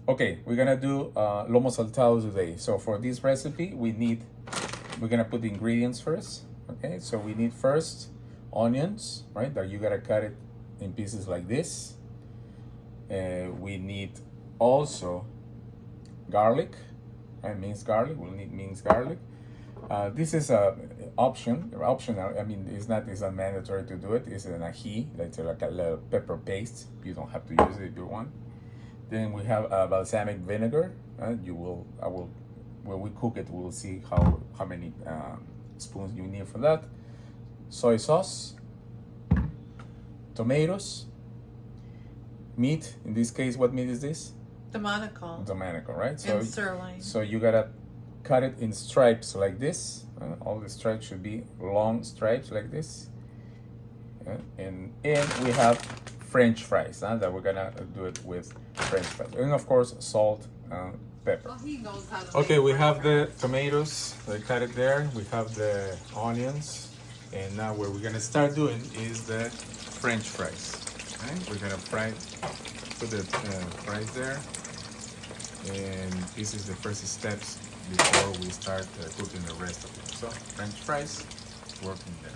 Okay, we're gonna do lomo saltado today. So for this recipe, we're gonna put the ingredients first. Okay, so we need first onions, right? That you gotta cut it in pieces like this. We need also garlic, right? Minced garlic. We'll need minced garlic. This is a optional. I mean, it's not mandatory to do it. It's an ají, like a little pepper paste. You don't have to use it if you want. Then we have balsamic vinegar. When we cook it, we'll see how many spoons you need for that. Soy sauce, tomatoes, meat. In this case, what meat is this? Domanical, right? And sirloin. So you gotta cut it in stripes like this. All the stripes should be long stripes like this. And we have French fries, that we're gonna do it with French fries. And of course, salt, pepper. Well, he knows how to Okay, make we French have fries. the tomatoes, I cut it there. We have the onions. And now what we're gonna start doing is the French fries. Right? We're gonna put the fries there. And this is the first steps before we start cooking the rest of it. So French fries, working there.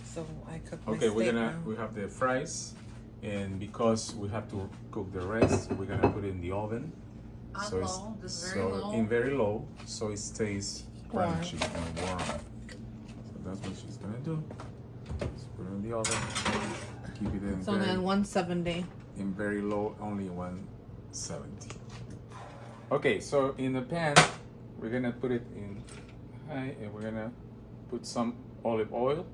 So I cook my Okay, steak now. we have the fries, and because we have to cook the rest, we're gonna put it in the oven. On So it's low, just very low. in very low, so it stays Warm. crunchy and warm. So that's what she's gonna do. Just put it in the oven. Keep it in It's only on 170. in very low, only 170. Okay, so in the pan, we're gonna put it in high, and we're gonna put some olive oil.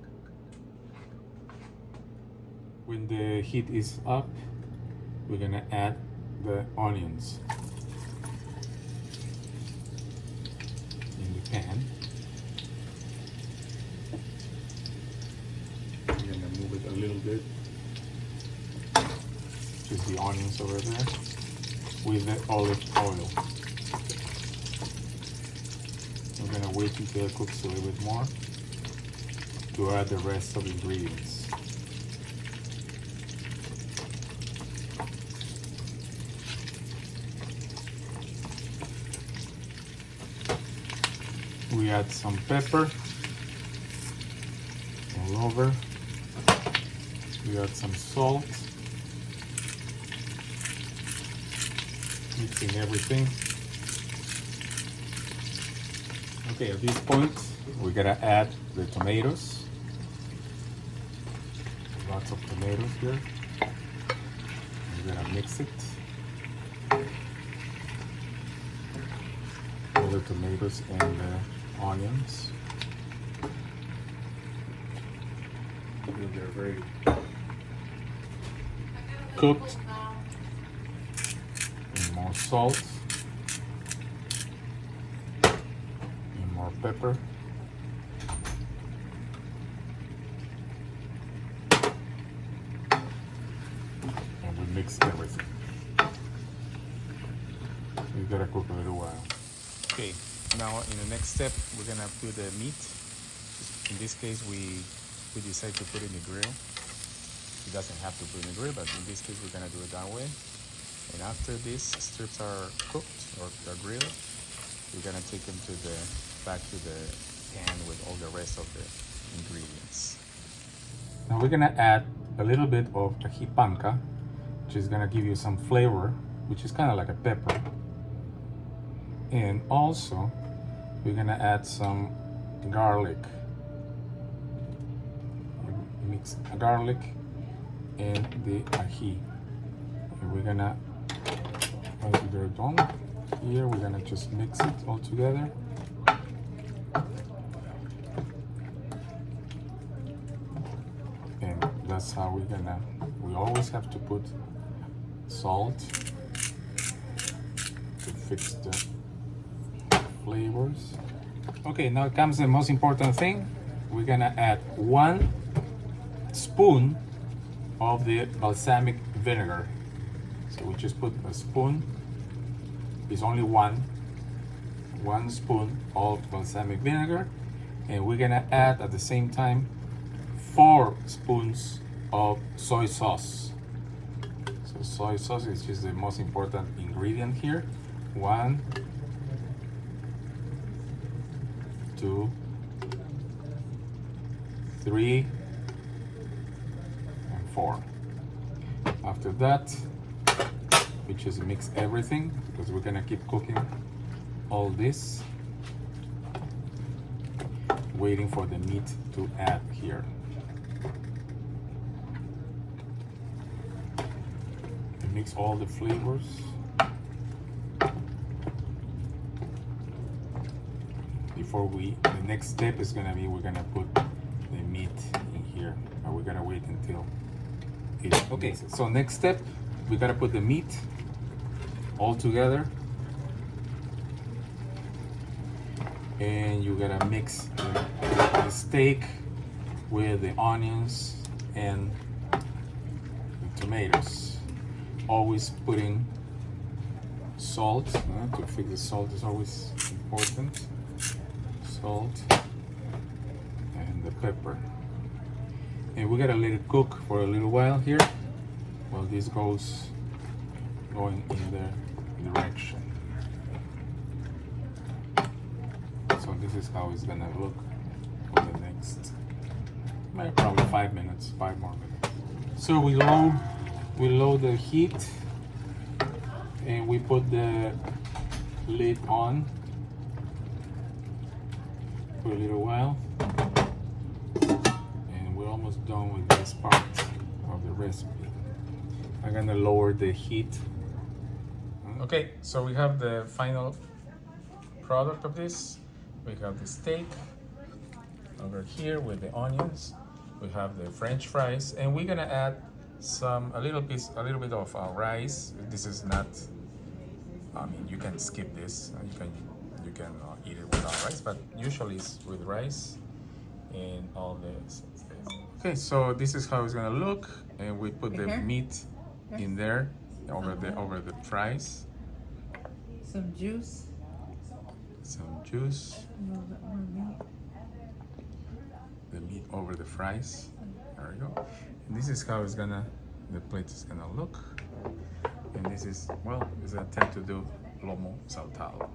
When the heat is up, we're gonna add the onions in the pan. We're gonna move it a little bit. Just the onions over there with the olive oil. We're gonna wait until it cooks a little bit more to add the rest of the ingredients. We add some pepper all over. We add some salt. Mixing everything. Okay, at this point, we're gonna add the tomatoes. Lots of tomatoes here. We're gonna mix it. All the tomatoes and the onions. They're very cooked. And more salt. And more pepper. And we mix everything. You gotta cook a little while. Okay, now in the next step, we're gonna put the meat. In this case, we decide to put it in the grill. It doesn't have to put in the grill, but in this case, we're gonna do it that way. And after these strips are cooked or are grilled, we're gonna take them back to the pan with all the rest of the ingredients. Now we're gonna add a little bit of ají panca, which is gonna give you some flavor, which is kind of like a pepper. And also, we're gonna add some garlic. Mix garlic and the ají. And we're gonna, once they're done, here we're gonna just mix it all together. And that's how we always have to put salt to fix the flavors. Okay, now comes the most important thing. We're gonna add 1 spoon of the balsamic vinegar. So we just put a spoon. It's only one spoon of balsamic vinegar, and we're gonna add at the same time 4 spoons of soy sauce. So soy sauce is just the most important ingredient here. 1, 2, 3, and 4. After that, we just mix everything because we're gonna keep cooking all this, waiting for the meat to add here. And mix all the flavors. Before the next step is gonna be, we're gonna put the meat in here, and we're gonna wait until it mixes. So next step, we gotta put the meat all together, and you gotta mix the steak with the onions and the tomatoes. Always putting salt, to fix the salt is always important. Salt and the pepper. And we gotta let it cook for a little while here while this goes going in the direction. So this is how it's gonna look for the next probably 5 minutes, 5 more minutes. So we load the heat and we put the lid on for a little while, and we're almost done with this part of the recipe. I'm gonna lower the heat. Okay, so we have the final product of this. We have the steak over here with the onions. We have the French fries, and we're gonna add a little bit of rice. This is not, I mean, you can skip this. You can eat it without rice, but usually it's with rice and all this. Okay, so this is how it's gonna look, and we put the meat in there over the fries. Some juice. Some juice. A little bit more meat. The meat over the fries. There we go. And this is how the plate is gonna look. And this is, well, it's an attempt to do Lomo Saltado.